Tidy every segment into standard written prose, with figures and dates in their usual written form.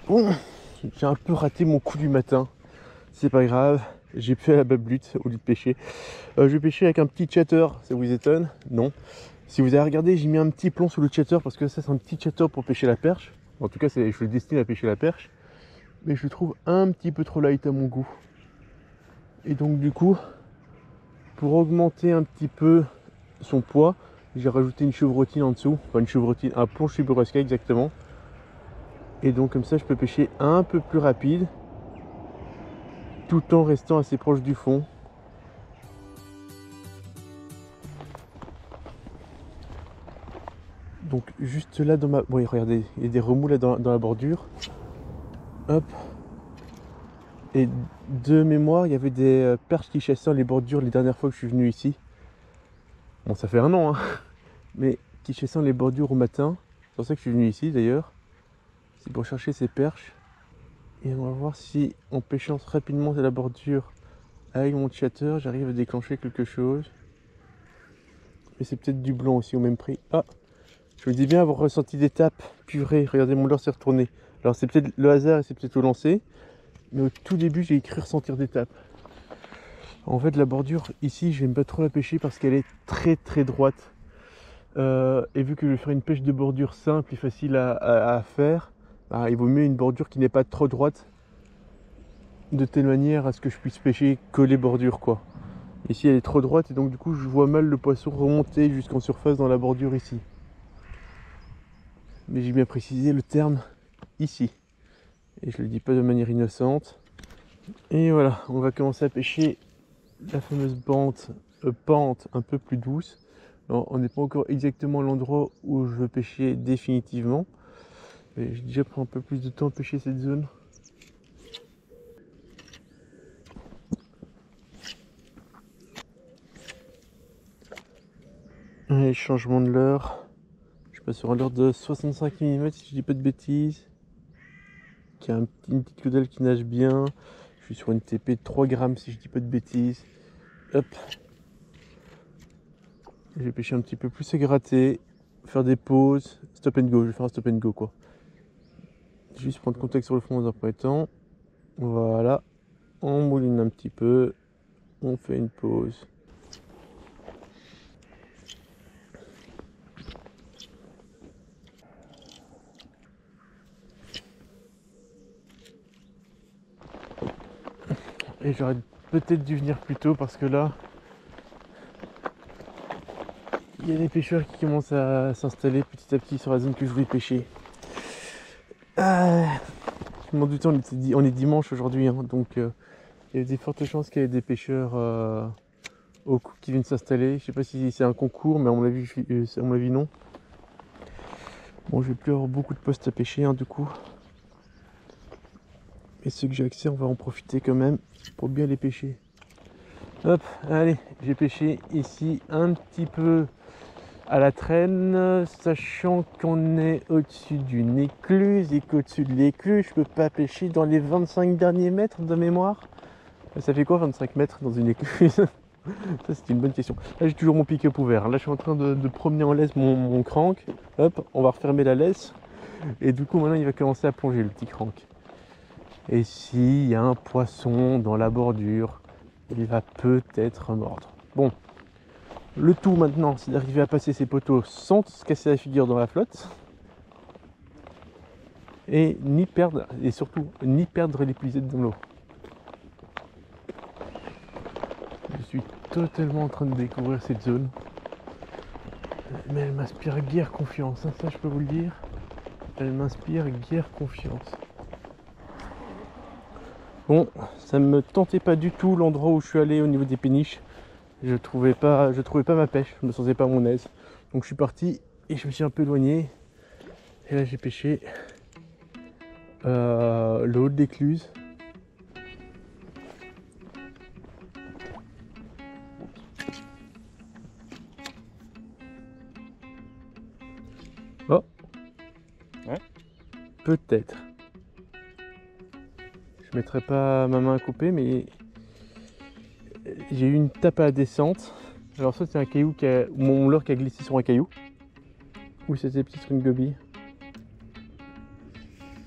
Bon, j'ai un peu raté mon coup du matin. C'est pas grave, j'ai fait à la bablute au lieu de pêcher. Je vais pêcher avec un petit chatter, ça vous étonne? Non. Si vous avez regardé, j'ai mis un petit plomb sous le chatter parce que ça c'est un petit chatter pour pêcher la perche. En tout cas, je le destine à pêcher la perche. Mais je le trouve un petit peu trop light à mon goût. Et donc du coup, pour augmenter un petit peu son poids, j'ai rajouté une chevrotine en dessous. Enfin une chevrotine, un plomb chibouresca exactement. Et donc comme ça je peux pêcher un peu plus rapide tout en restant assez proche du fond. Donc juste là dans ma... Bon regardez, il y a des remous là dans la bordure. Hop. Et de mémoire, il y avait des perches qui chassaient les bordures les dernières fois que je suis venu ici. Bon ça fait un an hein. Mais qui chassaient les bordures au matin. C'est pour ça que je suis venu ici d'ailleurs. C'est pour chercher ces perches. Et on va voir si en pêchant rapidement de la bordure avec mon chatter, j'arrive à déclencher quelque chose. Mais c'est peut-être du blanc aussi au même prix. Ah, je me dis bien avoir ressenti des tapes. Purée, regardez, mon leurre s'est retourné. Alors c'est peut-être le hasard et c'est peut-être au lancer. Mais au tout début, j'ai écrit ressentir des tapes. En fait, la bordure ici, j'aime pas trop la pêcher parce qu'elle est très droite. Et vu que je vais faire une pêche de bordure simple et facile à faire, bah, il vaut mieux une bordure qui n'est pas trop droite. De telle manière à ce que je puisse pêcher que les bordures quoi. Ici elle est trop droite et donc du coup je vois mal le poisson remonter jusqu'en surface dans la bordure ici. Mais j'ai bien précisé le terme ici. Et je le dis pas de manière innocente. Et voilà, on va commencer à pêcher la fameuse pente un peu plus douce. Alors, on n'est pas encore exactement à l'endroit où je veux pêcher définitivement. Mais j'ai déjà pris un peu plus de temps à pêcher cette zone. Allez, changement de leurre. Je passe sur un leurre de 65 mm si je dis pas de bêtises. Qui a une petite caudale qui nage bien. Je suis sur une TP de 3 grammes si je dis pas de bêtises. Hop. Je vais pêcher un petit peu plus à gratter. Faire des pauses. Stop and go. Je vais faire un stop and go quoi. Juste prendre contact sur le fond dans un premier temps. Voilà. On mouline un petit peu. On fait une pause. Et j'aurais peut-être dû venir plus tôt parce que là, il y a des pêcheurs qui commencent à s'installer petit à petit sur la zone que je voulais pêcher. Je m'en doutais, on est dimanche aujourd'hui, hein, donc il y a des fortes chances qu'il y ait des pêcheurs qui viennent s'installer. Je sais pas si c'est un concours, mais à mon avis non. Bon, je vais plus avoir beaucoup de postes à pêcher, hein, du coup. Et ceux que j'ai accès, on va en profiter quand même pour bien les pêcher. Hop, allez, j'ai pêché ici un petit peu à la traîne, sachant qu'on est au-dessus d'une écluse et qu'au-dessus de l'écluse, je peux pas pêcher dans les 25 derniers mètres de mémoire. Ça fait quoi 25 mètres dans une écluse? Ça c'est une bonne question. Là j'ai toujours mon pick-up ouvert. Là je suis en train de promener en laisse mon crank. Hop, on va refermer la laisse. Et du coup maintenant il va commencer à plonger le petit crank. Et s'il y a un poisson dans la bordure, il va peut-être mordre. Bon, le tout maintenant, c'est d'arriver à passer ces poteaux sans se casser la figure dans la flotte. Et surtout, ni perdre les puisettes dans l'eau. Je suis totalement en train de découvrir cette zone. Mais elle m'inspire guère confiance, hein, ça je peux vous le dire. Elle m'inspire guère confiance. Bon, ça me tentait pas du tout l'endroit où je suis allé au niveau des péniches. Je trouvais pas ma pêche, je me sentais pas à mon aise. Donc je suis parti et je me suis un peu éloigné. Et là j'ai pêché le haut de l'écluse. Oh, Ouais. peut-être. Je mettrai pas ma main à couper, mais j'ai eu une tape à la descente. Alors soit c'est un caillou mon leurre qui a glissé sur un caillou, ou c'était des petits string gobies.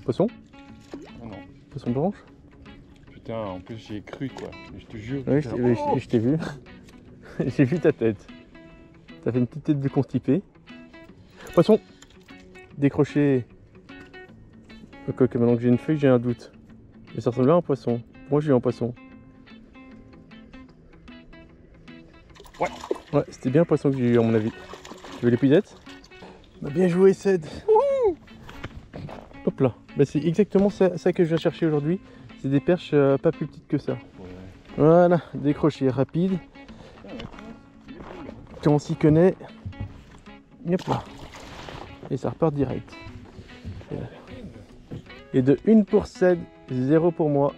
Poisson. poisson blanche. Putain, en plus j'y ai cru quoi. Je te jure. Oui, je t'ai vu. J'ai vu ta tête. T'as fait une petite tête de constipé. Poisson décroché. Ok, maintenant que j'ai une feuille, j'ai un doute. Mais ça ressemble à un poisson. Moi, j'ai eu un poisson. Ouais. Ouais, c'était bien un poisson que j'ai eu, à mon avis. Tu veux l'épuisette? Bah, bien joué, Ced. Hop là. Bah, c'est exactement ça que je viens chercher aujourd'hui. C'est des perches pas plus petites que ça. Ouais. Voilà, décroché rapide. Quand on s'y connaît. Hop là. Et ça repart direct. Et de 1 pour Ced, 0 pour moi.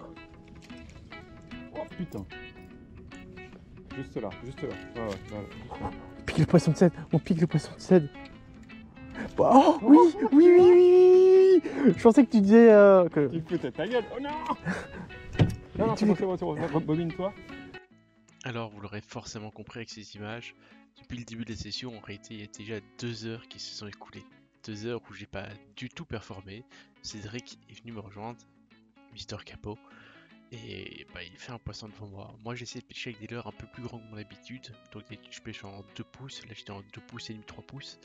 Oh putain. Juste là, juste là. Voilà, voilà. On pique le poisson de Ced, on pique le poisson de Ced. Oh oui, oui, oui, oui, oui. Je pensais que tu disais que... Tu peux ta gueule. Oh non. Non, non, c'est bon, c'est bon. Bobine-toi. Alors, vous l'aurez forcément compris avec ces images, depuis le début de la session, en réalité, il y a déjà 2 heures qui se sont écoulées. 2 heures où j'ai pas du tout performé. Cédric est venu me rejoindre, Mister Capot, et bah, il fait un poisson devant moi. Moi, j'essaie de pêcher avec des leurres un peu plus grands que mon habitude. Donc, d'habitude, je pêche en 2 pouces. Là, j'étais en 2 pouces et demi, 3 pouces.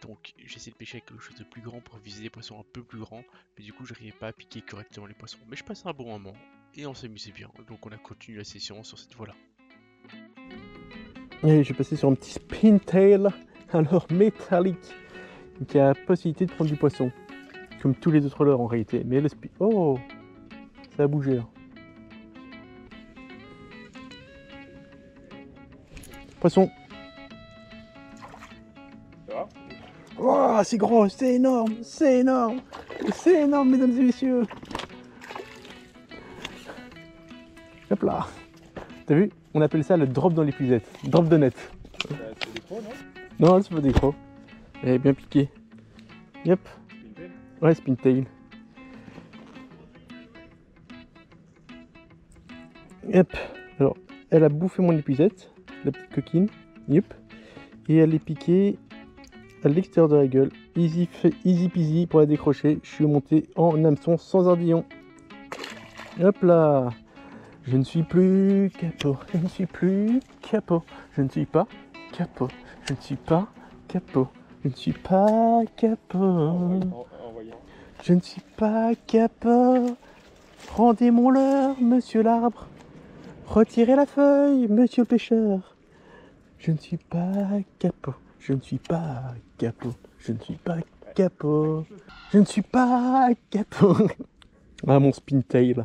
Donc, j'essaie de pêcher avec quelque chose de plus grand pour viser des poissons un peu plus grands. Mais du coup, je n'arrivais pas à piquer correctement les poissons. Mais je passais un bon moment et on s'amusait bien. Donc, on a continué la session sur cette voie-là. Allez, je vais passer sur un petit spin tail, alors métallique, qui a la possibilité de prendre du poisson. Comme tous les autres leurres en réalité. Mais le spin... Oh, ça a bougé là. Poisson. Ça va? Oh, c'est gros, c'est énorme, c'est énorme, c'est énorme, mesdames et messieurs. Hop là. T'as vu? On appelle ça le drop dans l'épuisette. Drop de net. C'est des pros, non? Non, c'est pas des crocs. Elle est bien piquée. Yep. Ouais, spin tail. Yep. Alors, elle a bouffé mon épuisette, la petite coquine. Yep. Et elle est piquée à l'extérieur de la gueule. Easy peasy pour la décrocher. Je suis monté en hameçon sans ardillon. Hop là. Je ne suis plus capot. Je ne suis plus capot. Je ne suis pas capot. Je ne suis pas capot. Je ne suis pas capot. Je ne suis pas capot. Rendez mon leurre, monsieur l'arbre. Retirez la feuille, monsieur le pêcheur. Je ne suis pas capot. Je ne suis pas capot. Je ne suis pas capot. Je ne suis pas capot. Ah, mon spin tail.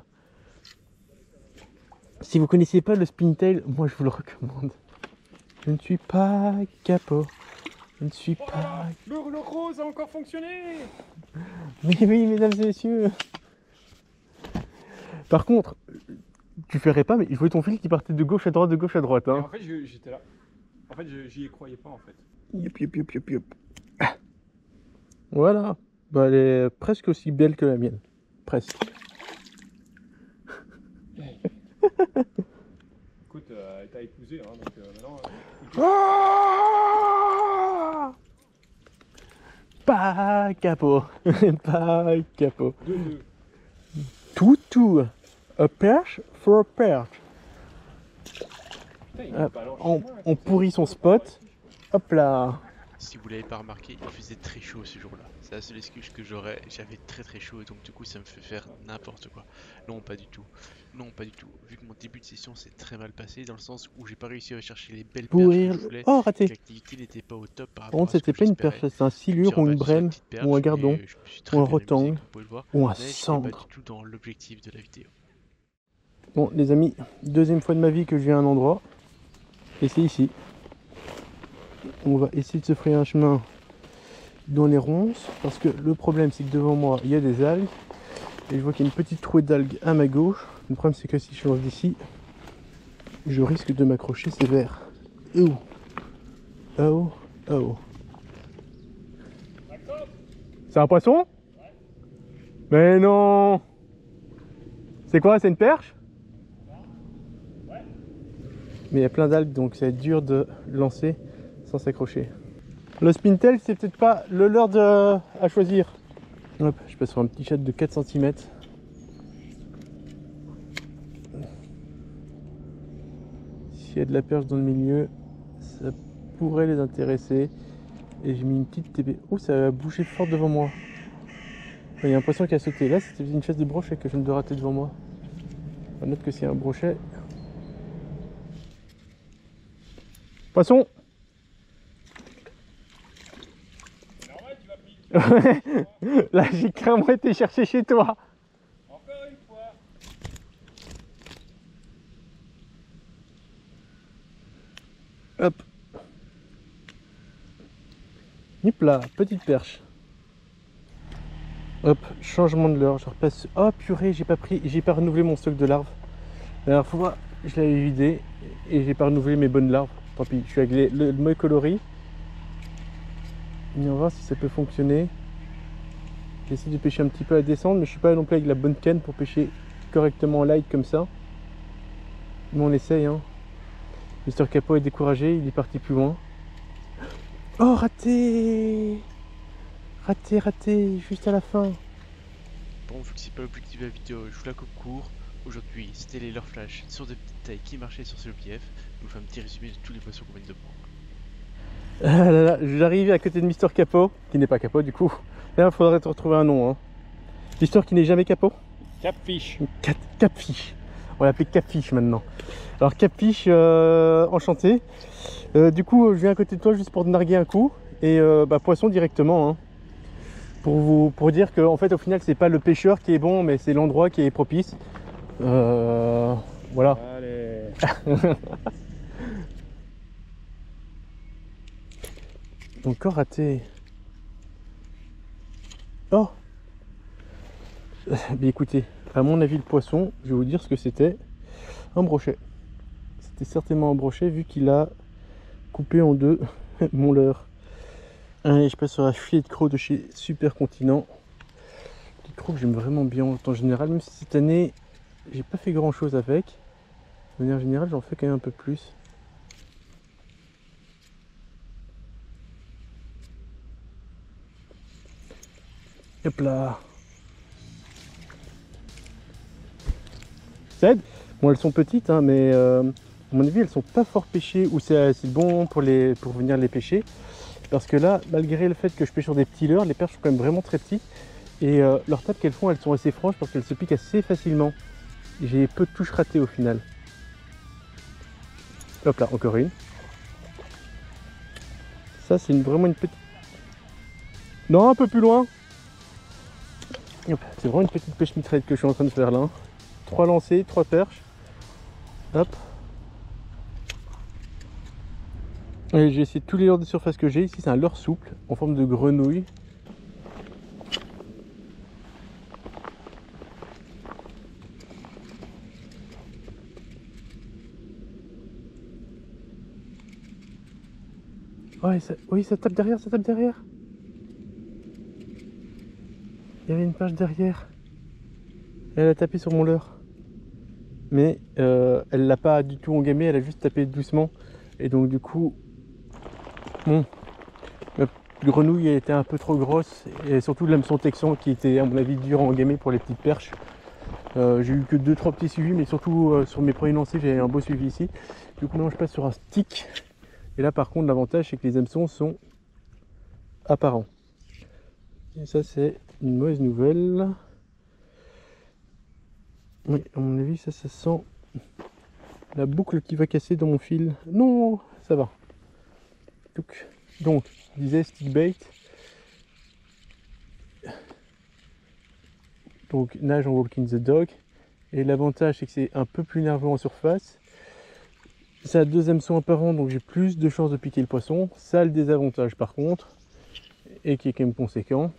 Si vous connaissez pas le spin tail, moi je vous le recommande. Je ne suis pas capot. Je ne suis pas... Le rose a encore fonctionné. Mais oui, mesdames et messieurs. Par contre, tu ferais pas, mais je voyais ton fil qui partait de gauche à droite, de gauche à droite. Hein. En fait, j'étais là. En fait, j'y croyais pas en fait. Yop, yop, yop, yop, yop. Voilà. Bah, elle est presque aussi belle que la mienne. Presque. Écoute, t'as épousé, hein, donc maintenant... Ah, pas capot. Pas capot. 2-2. Tout. A perch for a perch. Putain, il Ah, balance on, chez moi, on pourrit son spot. Hop là. Si vous l'avez pas remarqué, il faisait très chaud ce jour-là. C'est la seule excuse que j'aurais. J'avais très chaud et donc du coup ça me fait faire n'importe quoi. Non, pas du tout. Non, pas du tout. Vu que mon début de session s'est très mal passé dans le sens où j'ai pas réussi à chercher les belles perches Pourrir. que je voulais. Oh, raté. L'activité n'était pas au top par Par rapport contre, à ce c'était que pas une j'espérais. perche, c'est un silure ou une brème ou un gardon ou un rotangle ou un Pas cendre. du tout dans l'objectif de la vidéo. Bon, les amis, deuxième fois de ma vie que je viens à un endroit. Et c'est ici. On va essayer de se frayer un chemin dans les ronces. Parce que le problème, c'est que devant moi, il y a des algues. Et je vois qu'il y a une petite trouée d'algues à ma gauche. Le problème, c'est que si je change d'ici, je risque de m'accrocher sévère. Oh, oh, oh. C'est un poisson? Mais non! C'est quoi? C'est une perche? Mais il y a plein d'algues, donc ça va être dur de lancer sans s'accrocher. Le spintail, c'est peut-être pas le leurre à choisir. Hop, je passe sur un petit chat de 4 cm. s'il y a de la perche dans le milieu, ça pourrait les intéresser. Et j'ai mis une petite TB. Oh, ça a bougé fort devant moi. Il y a un poisson qui a sauté. Là, c'était une chasse de brochet que je viens de rater devant moi. On note que c'est un brochet. Poisson! Là, j'ai carrément été chercher chez toi. Encore une fois. Hop. Hop là, petite perche. Hop, changement de leurre. Je repasse. Oh purée, j'ai pas renouvelé mon stock de larves. La dernière fois, je l'avais vidé et j'ai pas renouvelé mes bonnes larves. Tant pis, je suis avec le mauvais coloris. On va voir si ça peut fonctionner. J'essaie de pêcher un petit peu à descendre, mais je suis pas non plus avec la bonne canne pour pêcher correctement en light comme ça. Mais on essaye, hein. Mister Capot est découragé, il est parti plus loin. Oh, raté! Raté, juste à la fin. Bon, vu que c'est pas l'objectif de la vidéo, je vous la coupe court. Aujourd'hui, c'était les leurres flash sur des petites tailles qui marchaient sur ce LPF. Je vous fais un petit résumé de tous les poissons qu'on vient de prendre. Ah là là, j'arrive à côté de Mister Capot, qui n'est pas Capot du coup. Là, il faudrait te retrouver un nom. Hein. Mister qui n'est jamais Capot. Capfish. Capfish. On va l'appeler Capfish maintenant. Alors Capfish, enchanté. Du coup, je viens à côté de toi juste pour te narguer un coup. Et poisson directement. Hein. Pour dire que en fait, au final, c'est pas le pêcheur qui est bon, mais c'est l'endroit qui est propice. Voilà. Allez. Encore raté. Oh. Mais écoutez, à mon avis, le poisson, je vais vous dire ce que c'était. Un brochet. C'était certainement un brochet vu qu'il a coupé en deux mon leurre. Allez, je passe sur la filet de croc de chez Super Continent. Des crocs que j'aime vraiment bien en général, même si cette année, j'ai pas fait grand chose avec. De manière générale, j'en fais quand même un peu plus. Hop là. Ça aide. Bon, elles sont petites, hein, mais à mon avis, elles sont pas fort pêchées ou c'est bon pour venir les pêcher. Parce que là, malgré le fait que je pêche sur des petits leurres, les perches sont quand même vraiment très petites. Et leurs tapes qu'elles font, elles sont assez franches parce qu'elles se piquent assez facilement. J'ai peu de touches ratées au final. Hop là, encore une. Ça, c'est vraiment une petite... Non, un peu plus loin. C'est vraiment une petite pêche mitraillette que je suis en train de faire là. 3 lancers, 3 perches. Hop. Et j'ai essayé tous les leurres de surface que j'ai. Ici, c'est un leurre souple en forme de grenouille. Oh, oui, ça tape derrière, ça tape derrière. Il y avait une perche derrière. Elle a tapé sur mon leurre. Mais elle l'a pas du tout engamé, elle a juste tapé doucement. Et donc du coup, bon, la grenouille était un peu trop grosse. Et surtout l'hameçon texan qui était à mon avis dur à engamer pour les petites perches. J'ai eu que 2-3 petits suivis, mais surtout sur mes premiers lancers, j'ai un beau suivi ici. Du coup, maintenant je passe sur un stick. Et là par contre, l'avantage c'est que les hameçons sont apparents. Et ça, c'est une mauvaise nouvelle. Oui, à mon avis, ça sent la boucle qui va casser dans mon fil. Non, ça va. Donc je disais stick bait. Donc nage en walking the dog. Et l'avantage, c'est que c'est un peu plus nerveux en surface. Ça a 2 hameçons apparents, donc j'ai plus de chances de piquer le poisson. Ça a le désavantage par contre, et qui est quand même conséquent.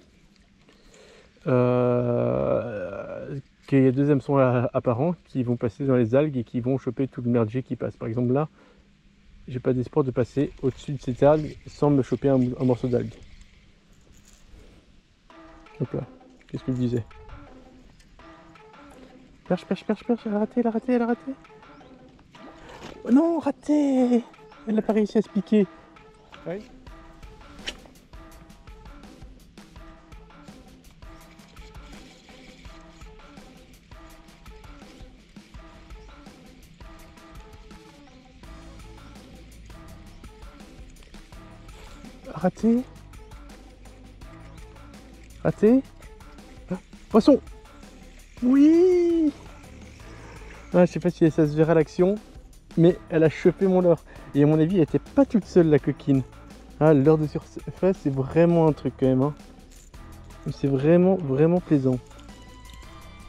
Qu'il y a 2 hameçons apparents qui vont passer dans les algues et qui vont choper tout le merdier qui passe. Par exemple là, j'ai pas d'espoir de passer au-dessus de cette algue sans me choper un morceau d'algue. Hop là, qu'est-ce que je disais? Perche, elle a raté, elle a raté. Oh non, raté. Elle n'a pas réussi à se piquer. Oui. Raté. Raté. Ah, poisson. Oui. Ah, je sais pas si ça se verra à l'action, mais elle a chopé mon leurre. Et à mon avis, elle était pas toute seule, la coquine. Ah, le leurre de surface, c'est vraiment un truc quand même. Hein. C'est vraiment, vraiment plaisant.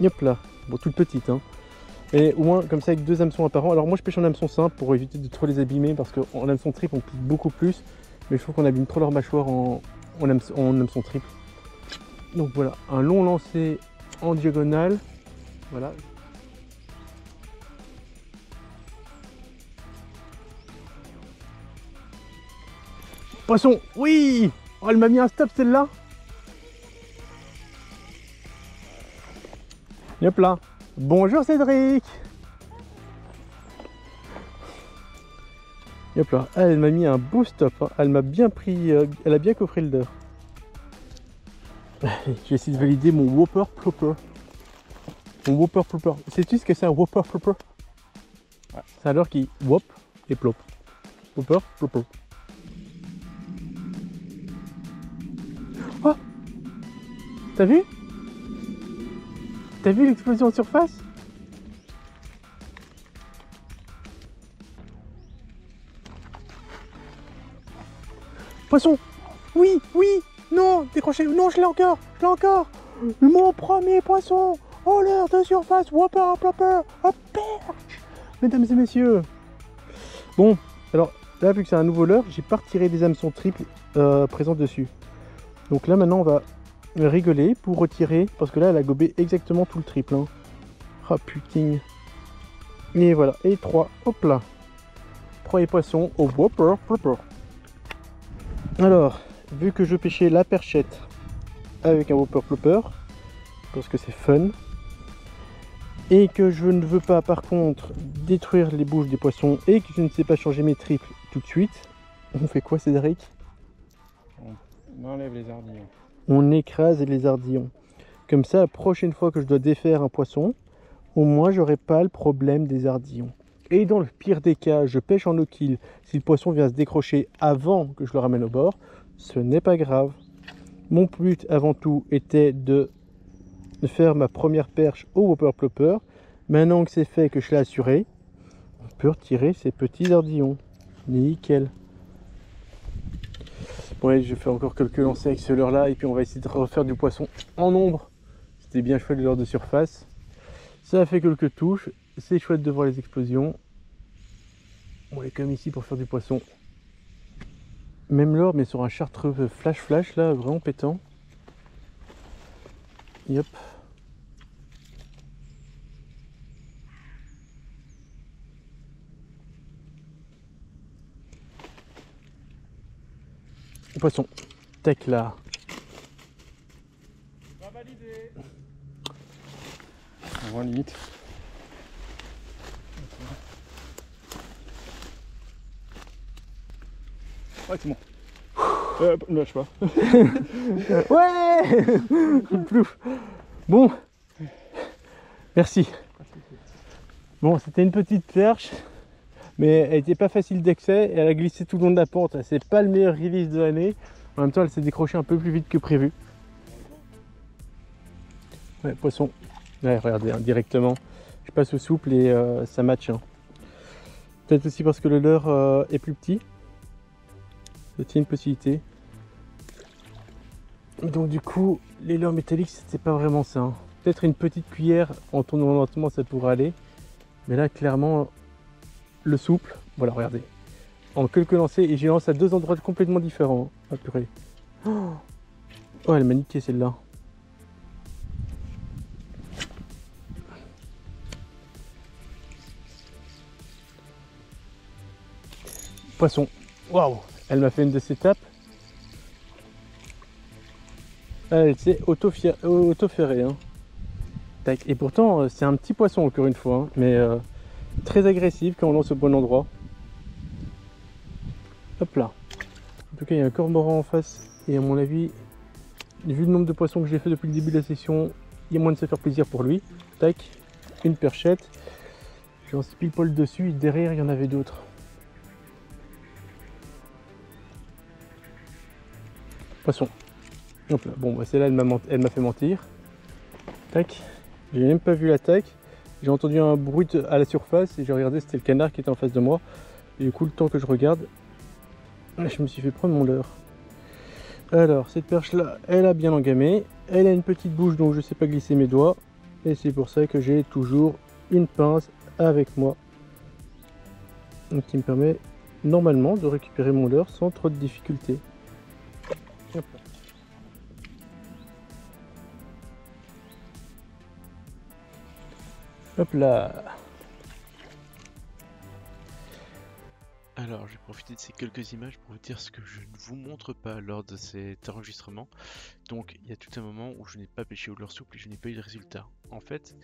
Hop là. Bon, toute petite. Hein. Et au moins, comme ça, avec 2 hameçons apparents. Alors moi, je pêche en hameçon simple pour éviter de trop les abîmer, parce qu'en hameçon triple, on pique beaucoup plus. Mais je trouve qu'on abîme trop leur mâchoire en hameçon triple. Donc voilà, un long lancer en diagonale. Voilà. Poisson, oui. Oh, elle m'a mis un stop celle-là. Hop là. Bonjour Cédric. Hop là. Ah, elle m'a mis un beau stop. Hein. Elle m'a bien pris. Elle a bien coffré le leurre. J'ai essayé de valider mon Whopper Plopper. Mon Whopper Plopper. Sais-tu ce que c'est un Whopper Plopper? Ouais. C'est un leurre qui whop et plop. Whopper Plopper. Oh! T'as vu? T'as vu l'explosion en surface? Poisson! Oui, oui! Non! Décrochez! Non, je l'ai encore! Je l'ai encore! Mon premier poisson! Oh, leurre de surface! Whopper Plopper! Oh, perche! Mesdames et messieurs! Bon, alors là, vu que c'est un nouveau leurre, j'ai pas retiré des hameçons triples présents dessus. Donc là, maintenant, on va rigoler pour retirer, parce que là, elle a gobé exactement tout le triple. Hein. Ah, putain! Et voilà, et 3, hop là! Premier poisson au Whopper Plopper. Alors, vu que je pêchais la perchette avec un Whopper Plopper, parce que c'est fun, et que je ne veux pas par contre détruire les bouches des poissons, et que je ne sais pas changer mes triples tout de suite, on fait quoi Cédric? On enlève les ardillons. On écrase les ardillons. Comme ça, la prochaine fois que je dois défaire un poisson, au moins j'aurai pas le problème des ardillons. Et dans le pire des cas, je pêche en no-kill. Si le poisson vient se décrocher avant que je le ramène au bord, ce n'est pas grave. Mon but avant tout était de faire ma première perche au Whopper Plopper. Maintenant que c'est fait, que je l'ai assuré, on peut retirer ces petits ardillons. Nickel. Ouais, je vais faire encore quelques lancers avec ce leurre là et puis on va essayer de refaire du poisson en ombre. C'était bien chouette le leurre de surface. Ça a fait quelques touches. C'est chouette de voir les explosions. On est comme ici pour faire du poisson. Même leurre mais sur un chartreux flash là, vraiment pétant. Yep. Poisson. Tac là. Va valider. On voit limite. Ouais, c'est bon. Ne lâche pas. Ouais. Plouf. Bon. Merci. Bon, c'était une petite perche. Mais elle n'était pas facile d'accès et elle a glissé tout le long de la pente. C'est pas le meilleur release de l'année. En même temps, elle s'est décrochée un peu plus vite que prévu. Ouais, poisson. Ouais, regardez, hein, directement. Je passe au souple et ça match. Hein. Peut-être aussi parce que le leurre est plus petit. C'est une possibilité. Donc du coup, les leurres métalliques, c'était pas vraiment ça. Hein. Peut-être une petite cuillère en tournant lentement, ça pourrait aller. Mais là, clairement, le souple, voilà, regardez. En quelques lancers, et j'ai lancé à 2 endroits complètement différents. Ah purée. Oh, elle m'a niqué celle-là. Poisson. Waouh, elle m'a fait une de ses tapes. Elle s'est auto-ferrée. Hein. Tac. Et pourtant, c'est un petit poisson encore une fois, hein, mais très agressif quand on lance au bon endroit. Hop là. En tout cas, il y a un cormoran en face. Et à mon avis, vu le nombre de poissons que j'ai fait depuis le début de la session, il y a moyen de se faire plaisir pour lui. Tac. Une perchette. J'en suis pile poil dessus. Et derrière, il y en avait d'autres. poisson. Hop là. Bon, bah, celle-là, elle m'a fait mentir. Tac. J'ai même pas vu l'attaque. J'ai entendu un bruit à la surface et j'ai regardé, c'était le canard qui était en face de moi. Et du coup, le temps que je regarde, je me suis fait prendre mon leurre. Alors, cette perche-là, elle a bien engamé. Elle a une petite bouche, donc je ne sais pas glisser mes doigts. Et c'est pour ça que j'ai toujours une pince avec moi. Donc, qui me permet normalement de récupérer mon leurre sans trop de difficultés. Hop là. Hop là. Alors, je vais profiter de ces quelques images pour vous dire ce que je ne vous montre pas lors de cet enregistrement. Donc, il y a tout un moment où je n'ai pas pêché au leurre souple et je n'ai pas eu de résultat. En fait,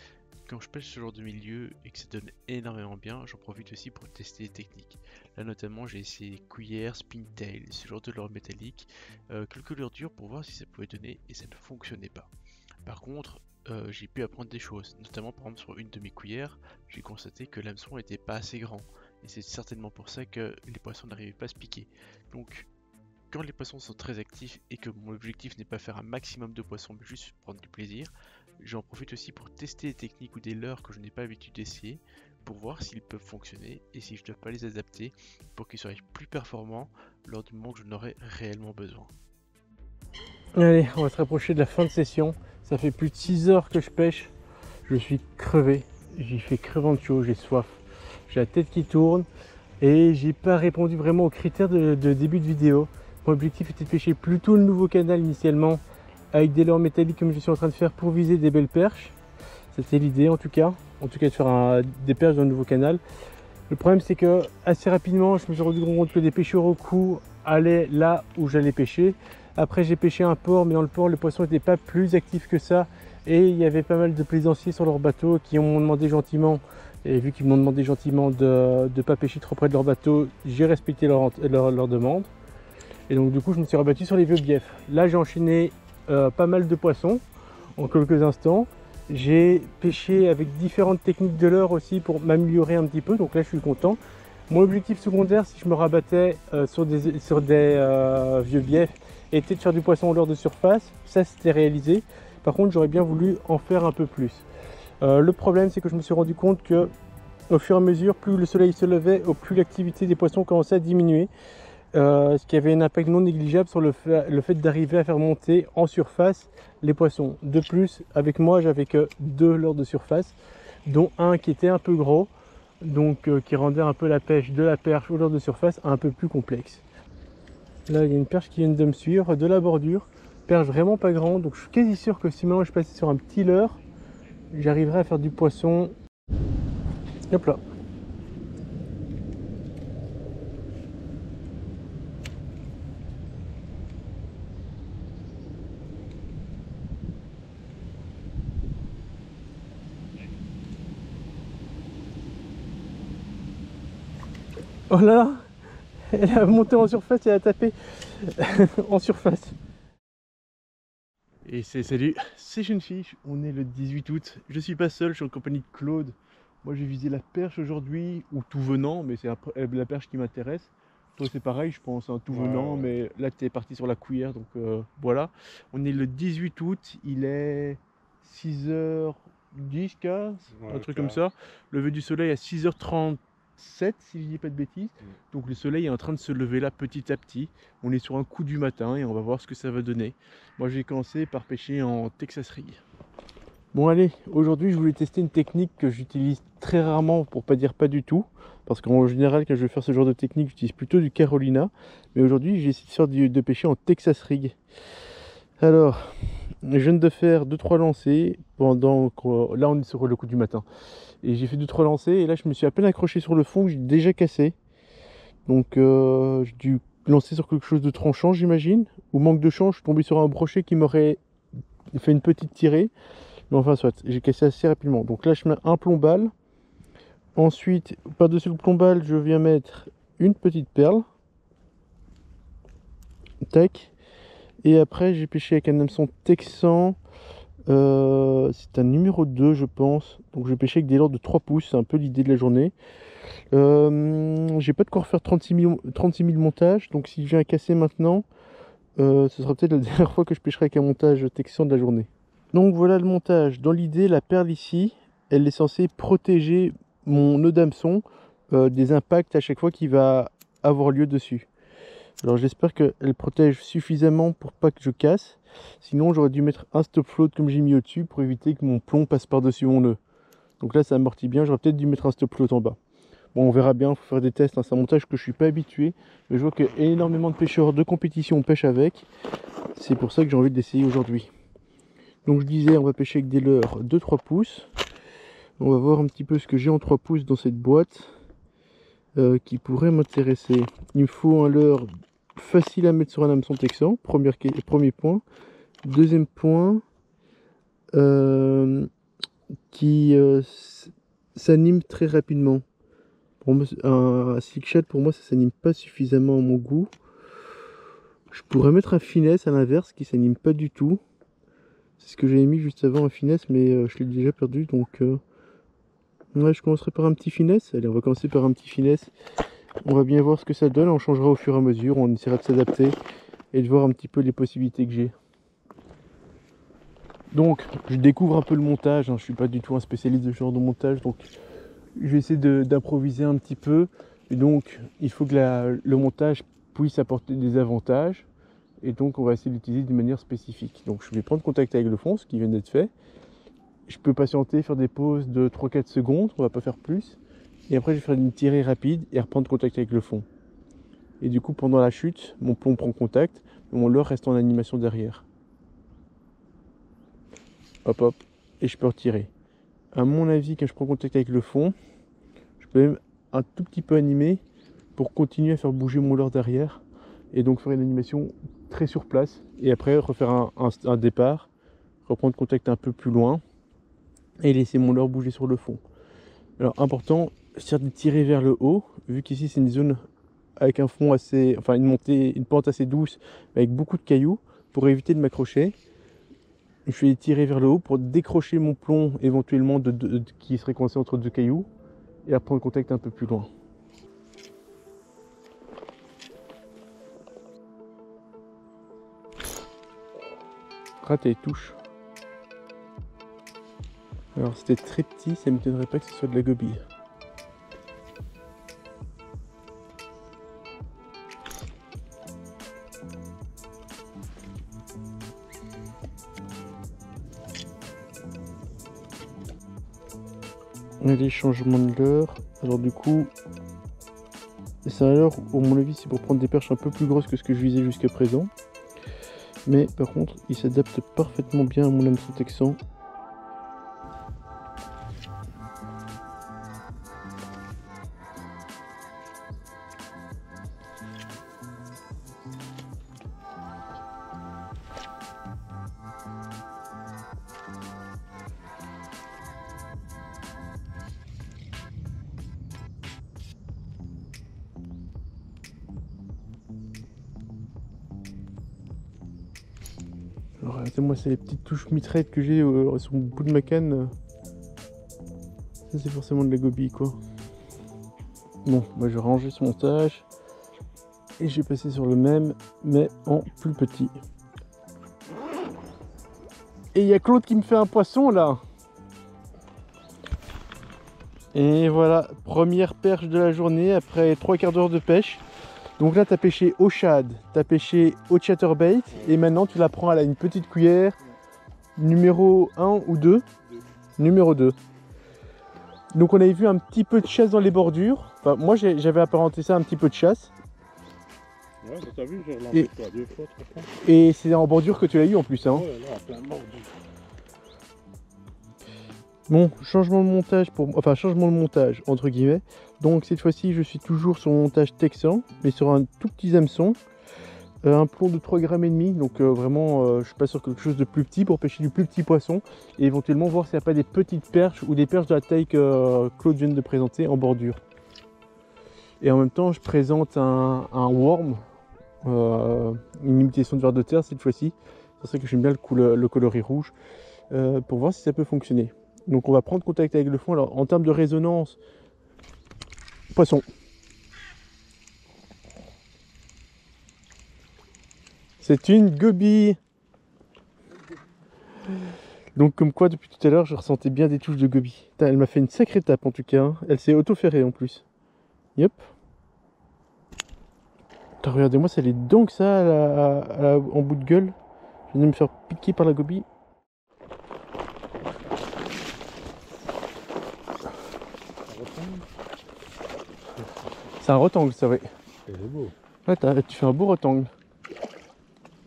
quand je pêche ce genre de milieu et que ça donne énormément bien, j'en profite aussi pour tester les techniques. Là, notamment, j'ai essayé cuillère, spintail, ce genre de leurre métallique, quelques leurres durs pour voir si ça pouvait donner et ça ne fonctionnait pas. Par contre, j'ai pu apprendre des choses, notamment par exemple sur une de mes cuillères, j'ai constaté que l'hameçon n'était pas assez grand. Et c'est certainement pour ça que les poissons n'arrivaient pas à se piquer. Donc, quand les poissons sont très actifs et que mon objectif n'est pas faire un maximum de poissons, mais juste prendre du plaisir, j'en profite aussi pour tester des techniques ou des leurres que je n'ai pas l'habitude d'essayer, pour voir s'ils peuvent fonctionner et si je ne dois pas les adapter pour qu'ils soient plus performants lors du moment où je n'aurai réellement besoin. Allez, on va se rapprocher de la fin de session. Ça fait plus de 6 heures que je pêche. Je suis crevé. J'y fais crevant de chaud, j'ai soif. J'ai la tête qui tourne et j'ai pas répondu vraiment aux critères de début de vidéo. Mon objectif était de pêcher plutôt le nouveau canal initialement avec des leurres métalliques comme je suis en train de faire pour viser des belles perches. C'était l'idée en tout cas de faire des perches dans le nouveau canal. Le problème c'est que assez rapidement je me suis rendu compte que des pêcheurs au cou allaient là où j'allais pêcher. Après j'ai pêché un port, mais dans le port le poisson n'était pas plus actif que ça et il y avait pas mal de plaisanciers sur leur bateau qui m'ont demandé gentiment. Et vu qu'ils m'ont demandé gentiment de ne pas pêcher trop près de leur bateau, j'ai respecté leur demande. Et donc du coup je me suis rabattu sur les vieux biefs. Là j'ai enchaîné pas mal de poissons en quelques instants. J'ai pêché avec différentes techniques de leurre aussi pour m'améliorer un petit peu. Donc là je suis content. Mon objectif secondaire si je me rabattais sur des vieux biefs était de faire du poisson au leurre de surface. Ça c'était réalisé. Par contre j'aurais bien voulu en faire un peu plus. Le problème c'est que je me suis rendu compte que au fur et à mesure, plus le soleil se levait, plus l'activité des poissons commençait à diminuer, ce qui avait un impact non négligeable sur le fait d'arriver à faire monter en surface les poissons. De plus, avec moi j'avais que 2 leurres de surface, dont un qui était un peu gros, donc qui rendait un peu la pêche de la perche aux leurres de surface un peu plus complexe. Là il y a une perche qui vient de me suivre de la bordure, perche vraiment pas grande, donc je suis quasi sûr que si maintenant je passais sur un petit leurre, j'arriverai à faire du poisson. Hop là. Oh là là, elle a monté en surface et elle a tapé en surface. Et salut, c'est Jeune-Fiche, on est le 18 août, je suis pas seul, je suis en compagnie de Claude. Moi j'ai visé la perche aujourd'hui, ou tout venant, mais c'est la perche qui m'intéresse. Toi c'est pareil, je pense, un tout venant, mais là tu es parti sur la cuillère, donc voilà. On est le 18 août, il est 6h10, 15, un truc comme ça. Lever du soleil à 6h37, si je dis pas de bêtises. Donc le soleil est en train de se lever là petit à petit. On est sur un coup du matin et on va voir ce que ça va donner. Moi j'ai commencé par pêcher en Texas Rig. Bon allez, aujourd'hui je voulais tester une technique que j'utilise très rarement, pour pas dire pas du tout, parce qu'en général quand je vais faire ce genre de technique j'utilise plutôt du Carolina, mais aujourd'hui j'ai essayé de pêcher en Texas Rig. Alors, je viens de faire 2-3 lancers pendant que, là on est sur le coup du matin, et j'ai fait 2-3 lancers et là je me suis à peine accroché sur le fond, j'ai déjà cassé, donc j'ai dû lancer sur quelque chose de tranchant j'imagine, ou manque de chance, je suis tombé sur un brochet qui m'aurait fait une petite tirée. Mais enfin soit, j'ai cassé assez rapidement. Donc là je mets un plombal. Ensuite, par-dessus le plombal, je viens mettre une petite perle. Tac. Et après j'ai pêché avec un hameçon texan. C'est un numéro 2 je pense. Donc je pêché avec des leurres de 3 pouces. C'est un peu l'idée de la journée. J'ai pas de quoi refaire 36 000 montages. Donc si je viens à casser maintenant, ce sera peut-être la dernière fois que je pêcherai avec un montage texan de la journée. Donc voilà le montage. Dans l'idée, la perle ici, elle est censée protéger mon nœud d'hameçon des impacts à chaque fois qu'il va avoir lieu dessus. Alors j'espère qu'elle protège suffisamment pour pas que je casse. Sinon j'aurais dû mettre un stop float comme j'ai mis au-dessus pour éviter que mon plomb passe par-dessus mon nœud. Donc là ça amortit bien, j'aurais peut-être dû mettre un stop float en bas. Bon on verra bien, il faut faire des tests, hein. C'est un montage que je suis pas habitué. Mais je vois que énormément de pêcheurs de compétition pêchent avec. C'est pour ça que j'ai envie d'essayer aujourd'hui. Donc je disais on va pêcher avec des leurres de 3 pouces. On va voir un petit peu ce que j'ai en 3 pouces dans cette boîte. Qui pourrait m'intéresser. Il me faut un leurre facile à mettre sur un hameçon texan, premier point. Deuxième point, qui s'anime très rapidement. Pour moi, un slick shad, pour moi, ça s'anime pas suffisamment à mon goût. Je pourrais mettre un finesse à l'inverse, qui s'anime pas du tout. C'est ce que j'avais mis juste avant, un finesse, mais je l'ai déjà perdu, donc... Ouais, je commencerai par un petit finesse. Allez, on va commencer par un petit finesse. On va bien voir ce que ça donne. On changera au fur et à mesure. On essaiera de s'adapter et de voir un petit peu les possibilités que j'ai. Donc, je découvre un peu le montage. Je suis pas du tout un spécialiste de ce genre de montage. Donc, je vais essayer d'improviser un petit peu. Et donc, il faut que le montage puisse apporter des avantages. Et donc, on va essayer d'utiliser d'une manière spécifique. Donc, je vais prendre contact avec le fond, ce qui vient d'être fait. Je peux patienter, faire des pauses de 3-4 secondes, on va pas faire plus. Et après je vais faire une tirée rapide et reprendre contact avec le fond. Et du coup pendant la chute, mon plomb prend contact, mais mon leurre reste en animation derrière. Hop hop, et je peux retirer. À mon avis, quand je prends contact avec le fond, je peux même un tout petit peu animer pour continuer à faire bouger mon leurre derrière. Et donc faire une animation très sur place. Et après refaire un départ, reprendre contact un peu plus loin. Et laisser mon leurre bouger sur le fond. Alors important, c'est de tirer vers le haut, vu qu'ici c'est une zone avec un fond assez, enfin une pente assez douce, avec beaucoup de cailloux, pour éviter de m'accrocher. Je vais tirer vers le haut pour décrocher mon plomb éventuellement qui serait coincé entre deux cailloux, et à prendre contact un peu plus loin. Raté, touche. Alors c'était très petit, ça ne m'étonnerait pas que ce soit de la gobille. Allez, changement de leurre. Alors du coup, c'est un leurre, à mon avis, c'est pour prendre des perches un peu plus grosses que ce que je visais jusqu'à présent. Mais par contre, il s'adapte parfaitement bien à mon hameçon texan. Alors regardez-moi ces petites touches mitraillettes que j'ai sur le bout de ma canne. Ça c'est forcément de la gobille quoi. Bon, moi je vais ranger ce montage. Et je vais passer sur le même, mais en plus petit. Et il y a Claude qui me fait un poisson là. Et voilà, première perche de la journée après 3/4 d'heure de pêche. Donc là, tu as pêché au shad, tu as pêché au chatterbait, et maintenant tu la prends à une petite cuillère, numéro 1 ou 2 Numéro 2. Donc on avait vu un petit peu de chasse dans les bordures. Enfin, moi j'avais apparenté ça un petit peu de chasse. Ouais, t'as vu, j'ai relancé quoi, 2 fois, 3 fois. Et c'est en bordure que tu l'as eu en plus. Hein. Ouais, là, plein de bordure. Bon, changement de montage entre guillemets. Donc cette fois-ci, je suis toujours sur mon montage texan, mais sur un tout petit hameçon. Un plomb de 3,5 grammes, donc vraiment, je suis pas sur quelque chose de plus petit pour pêcher du plus petit poisson. Et éventuellement voir s'il n'y a pas des petites perches ou des perches de la taille que Claude vient de présenter en bordure. Et en même temps, je présente un worm, une imitation de ver de terre cette fois-ci. C'est pour ça que j'aime bien le coloris rouge, pour voir si ça peut fonctionner. Donc on va prendre contact avec le fond. Alors en termes de résonance, poisson. C'est une goby. Donc comme quoi depuis tout à l'heure je ressentais bien des touches de goby. Putain, elle m'a fait une sacrée tape en tout cas, hein. Elle s'est auto-ferrée en plus. Yep. Putain, regardez-moi, ça les dents que ça en bout de gueule. Je viens de me faire piquer par la goby. C'est un rectangle ça, ouais. C'est beau. Ouais, tu fais un beau rectangle.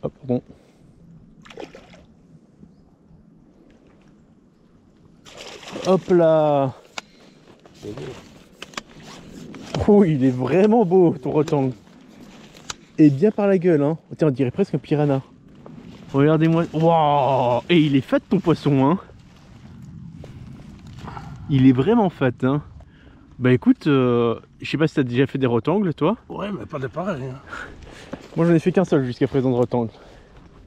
Hop, bon. Hop là. C'est beau. Oh, il est vraiment beau ton rectangle. Et bien par la gueule, hein. Tiens, on dirait presque un piranha. Regardez-moi. Waouh. Et il est fat ton poisson, hein. Il est vraiment fat, hein. Bah écoute, je sais pas si t'as déjà fait des rectangles, toi. Ouais, mais pas de pareil. Hein. Moi j'en ai fait qu'un seul jusqu'à présent de rectangle.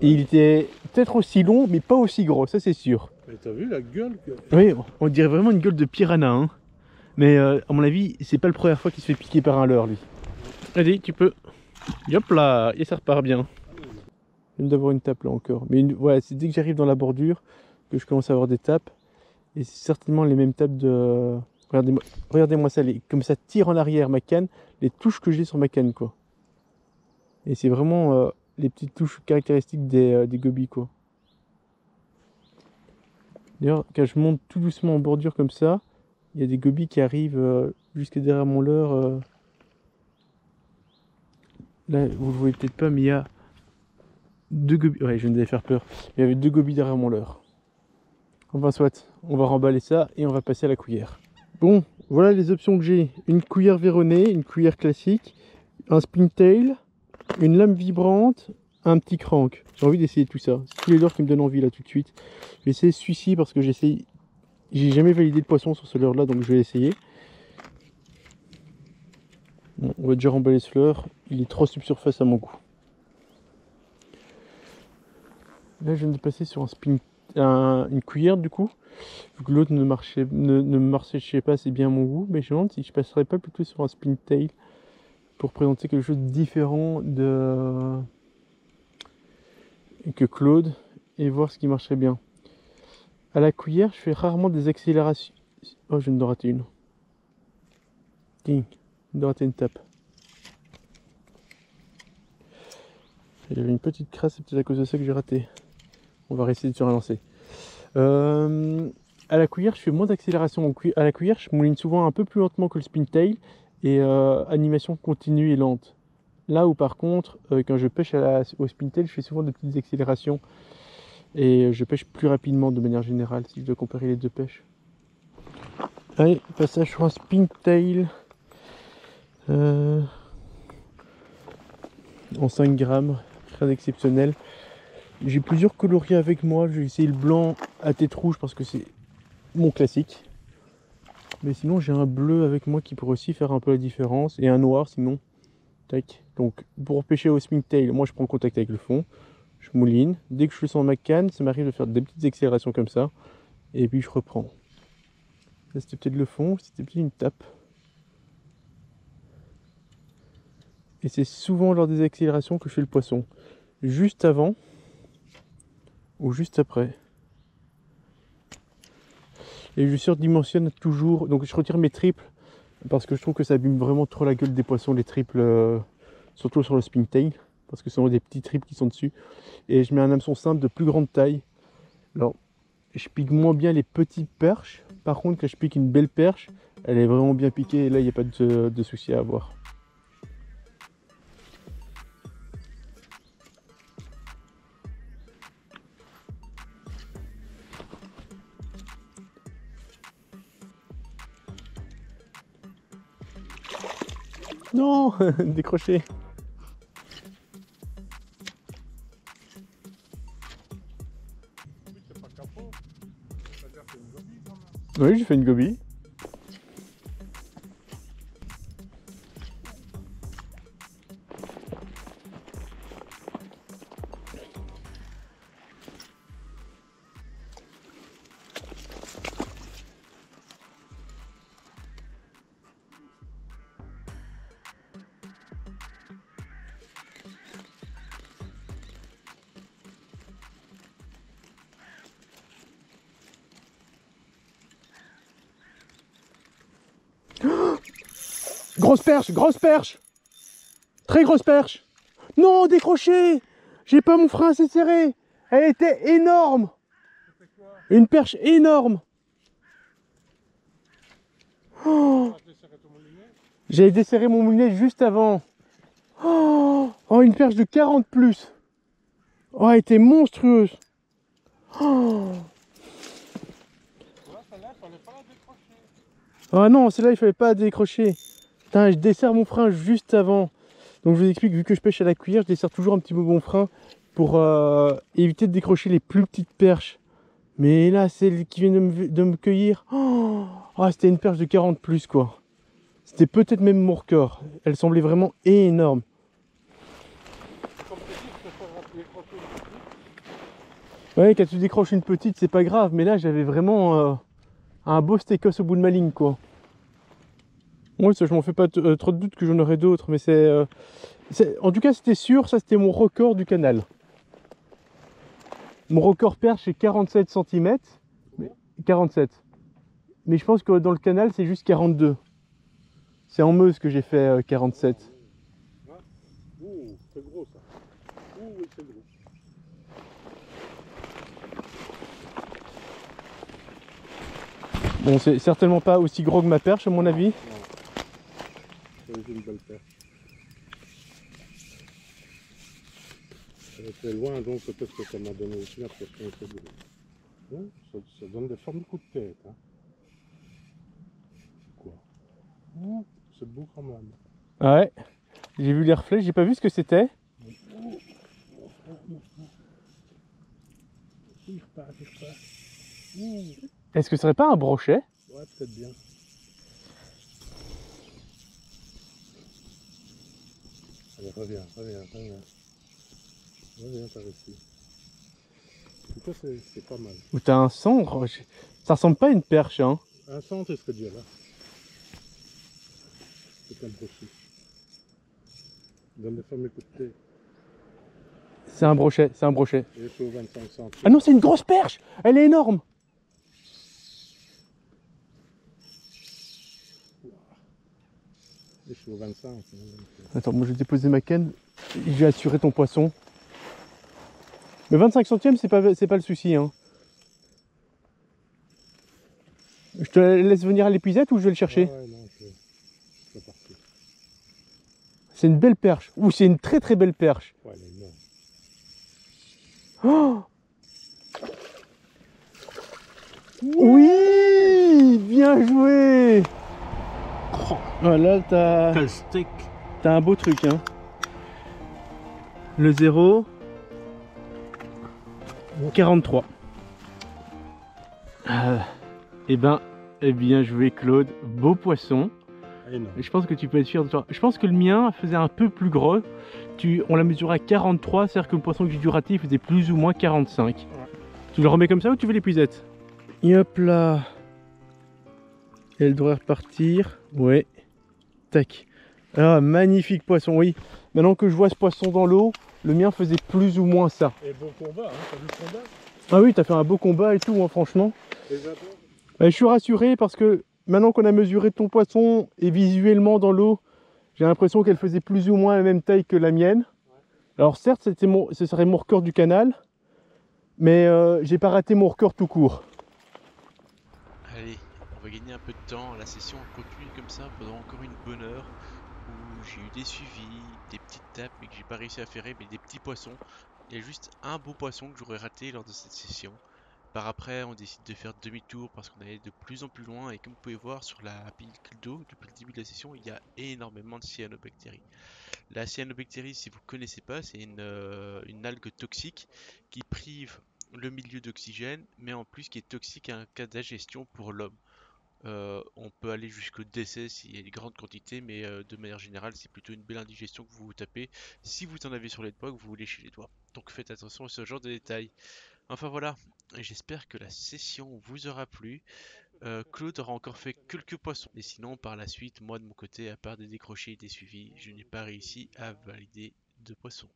Et il était peut-être aussi long, mais pas aussi gros, ça c'est sûr. Mais t'as vu la gueule que... Oui, on dirait vraiment une gueule de piranha, hein. Mais à mon avis, c'est pas la première fois qu'il se fait piquer par un leurre, lui. Allez, tu peux. Hop là, et ça repart bien. Je viens d'avoir une tape là encore. Mais ouais, c'est dès que j'arrive dans la bordure que je commence à avoir des tapes. Et c'est certainement les mêmes tapes de... Regardez-moi ça, comme ça tire en arrière ma canne, les touches que j'ai sur ma canne, quoi. Et c'est vraiment les petites touches caractéristiques des gobies, quoi. D'ailleurs, quand je monte tout doucement en bordure comme ça, il y a des gobies qui arrivent jusque derrière mon leurre. Là, vous le voyez peut-être pas, mais il y a deux gobies. Ouais, je viens de les faire peur. Il y avait deux gobies derrière mon leurre. Enfin, soit, on va remballer ça et on va passer à la cuillère. Bon, voilà les options que j'ai. Une cuillère véronnée, une cuillère classique, un spintail, une lame vibrante, un petit crank. J'ai envie d'essayer tout ça. C'est tous les leurres qui me donnent envie là tout de suite. Je vais essayer celui-ci parce que j'ai jamais validé le poisson sur ce leurre là, donc je vais essayer. Bon, on va déjà remballer ce leurre. Il est trop subsurface à mon goût. Là, je viens de passer sur une cuillère du coup. Vu que l'autre ne me marchait pas assez bien à mon goût, mais je me demande si je passerais pas plutôt sur un spintail pour présenter quelque chose de différent que Claude et voir ce qui marcherait bien. À la cuillère, je fais rarement des accélérations. Oh, je viens de rater une. Ding, je viens de rater une tape. J'avais une petite crasse, c'est peut-être à cause de ça que j'ai raté. On va réessayer de se relancer. À la cuillère, je fais moins d'accélération. À la cuillère, je mouline souvent un peu plus lentement que le spintail et animation continue et lente. Là où par contre, quand je pêche au spintail, je fais souvent de petites accélérations et je pêche plus rapidement de manière générale si je dois comparer les deux pêches. Allez, passage sur un spintail en 5 grammes, rien d'exceptionnel. J'ai plusieurs coloris avec moi. Je vais essayer le blanc à tête rouge parce que c'est mon classique. Mais sinon, j'ai un bleu avec moi qui pourrait aussi faire un peu la différence. Et un noir sinon. Tac. Donc, pour pêcher au spintail, moi je prends contact avec le fond. Je mouline. Dès que je le sens ma canne, ça m'arrive de faire des petites accélérations comme ça. Et puis je reprends. Là, c'était peut-être le fond. C'était peut-être une tape. Et c'est souvent lors des accélérations que je fais le poisson. Juste avant. Ou juste après. Et je surdimensionne toujours. Donc je retire mes triples parce que je trouve que ça abîme vraiment trop la gueule des poissons, les triples, surtout sur le spintail, parce que ce sont des petits triples qui sont dessus. Et je mets un hameçon simple de plus grande taille. Alors je pique moins bien les petites perches. Par contre, quand je pique une belle perche, elle est vraiment bien piquée et là il n'y a pas de souci à avoir. Non, décroché. Oui, j'ai fait une goby. Grosse perche, grosse perche. Très grosse perche. Non, décroché. J'ai pas mon frein assez serré. Elle était énorme. Une perche énorme. Oh, j'avais desserré mon moulinet juste avant. Oh, une perche de 40 plus. Oh, elle était monstrueuse. Oh. Ah non, celle-là, il fallait pas la décrocher. Putain, je desserre mon frein juste avant. Donc je vous explique, vu que je pêche à la cuillère, je desserre toujours un petit peu mon frein pour éviter de décrocher les plus petites perches. Mais là, celle qui vient de me cueillir, oh, c'était une perche de 40 plus quoi. C'était peut-être même mon record. Elle semblait vraiment énorme. Ouais, quand tu décroches une petite, c'est pas grave. Mais là, j'avais vraiment un beau steakos au bout de ma ligne quoi. Oui, ça, je m'en fais pas trop de doute que j'en aurais d'autres. Mais en tout cas, c'était sûr, ça c'était mon record du canal. Mon record perche c'est 47 cm. 47. Mais je pense que dans le canal c'est juste 42. C'est en Meuse que j'ai fait 47. Ouh, c'est gros ça. Ouh, oui, c'est gros. Bon, c'est certainement pas aussi gros que ma perche à mon avis. Non. C'est une belle perche. C'est loin, donc peut-être que ça m'a donné aussi l'impression que c'est gros. Hein, ça donne des formes de coups de tête. Hein. Quoi? Ouh, c'est beau quand même. Ouais, j'ai vu les reflets, j'ai pas vu ce que c'était. Tire pas, tire pas. Ouh. Est-ce que ce serait pas un brochet? Ouais, peut-être bien. Allez, reviens. Reviens par ici. En tout cas, c'est pas mal. Ou t'as un cendre? Ça ressemble pas à une perche, hein. Un centre, ce Dieu là. C'est un brochet. Donne des formes de coups de tête. C'est un brochet, c'est un brochet. Et c'est au 25 cm. Ah non, c'est une grosse perche! Elle est énorme! Et je suis au 25. Attends, moi je vais déposer ma canne, je vais assurer ton poisson. Mais 25 centièmes, c'est pas le souci, hein. Je te laisse venir à l'épuisette ou je vais le chercher? Ouais, non, je vais partir. C'est une belle perche. Ou c'est une très très belle perche. Ouais, elle est énorme. Oh oui, bien joué. Oh, là, Quel steak! t'as un beau truc, hein. Le 0. 43. Eh bien joué, Claude. Beau poisson. Énorme. Et je pense que tu peux être fier de toi. Je pense que le mien faisait un peu plus gros. On l'a mesuré à 43, c'est-à-dire que le poisson que j'ai dû rater faisait plus ou moins 45. Ouais. Tu le remets comme ça ou tu veux l'épuisette? Et hop là. Elle devrait repartir. Ouais. Tac. Ah, magnifique poisson, oui. Maintenant que je vois ce poisson dans l'eau, le mien faisait plus ou moins ça. Et beau combat, hein, t'as vu le combat? Ah oui, t'as fait un beau combat et tout, hein, franchement. Je suis rassuré parce que maintenant qu'on a mesuré ton poisson et visuellement dans l'eau, j'ai l'impression qu'elle faisait plus ou moins la même taille que la mienne. Alors certes, ce serait mon record du canal, mais j'ai pas raté mon record tout court. Allez, on va gagner un peu de temps. La session continue comme ça pendant encore une bonne heure où j'ai eu des suivis, des petites tapes mais que j'ai pas réussi à ferrer, mais des petits poissons. Il y a juste un beau poisson que j'aurais raté lors de cette session. Par après, on décide de faire demi-tour parce qu'on allait de plus en plus loin et comme vous pouvez voir sur la pellicule d'eau, depuis le début de la session, il y a énormément de cyanobactéries. La cyanobactérie, si vous ne connaissez pas, c'est une algue toxique qui prive le milieu d'oxygène, mais en plus qui est toxique en cas d'ingestion pour l'homme. On peut aller jusqu'au décès s'il y a une grande quantité, mais de manière générale, c'est plutôt une belle indigestion que vous vous tapez si vous en avez sur les doigts, que vous vous léchez les doigts. Donc faites attention à ce genre de détails. Enfin voilà, j'espère que la session vous aura plu. Claude aura encore fait quelques poissons. Et sinon, par la suite, moi de mon côté, à part des décrochés et des suivis, je n'ai pas réussi à valider de poissons.